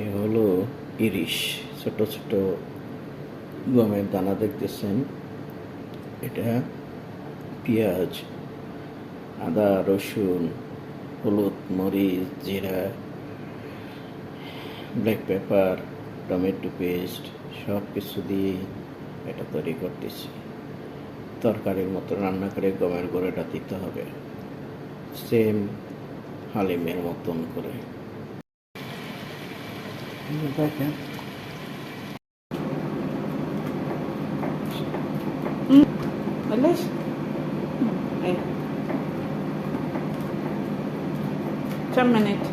এ হলো ইলিশ, ছোট ছোট গমের দানা দেখতেছেন। এটা পেঁয়াজ, আদা, রসুন, হলুদ, মরিচ, জিরা, ব্ল্যাক পেপার, টমেটো পেস্ট সব কিছু দিয়ে এটা তৈরি করতেছি। তরকারির মতো রান্না করে গমের গুঁড়োটা দিতে হবে, সেম হালিমের মতন করে। দেখেন Alas? Eh. 10 minutes.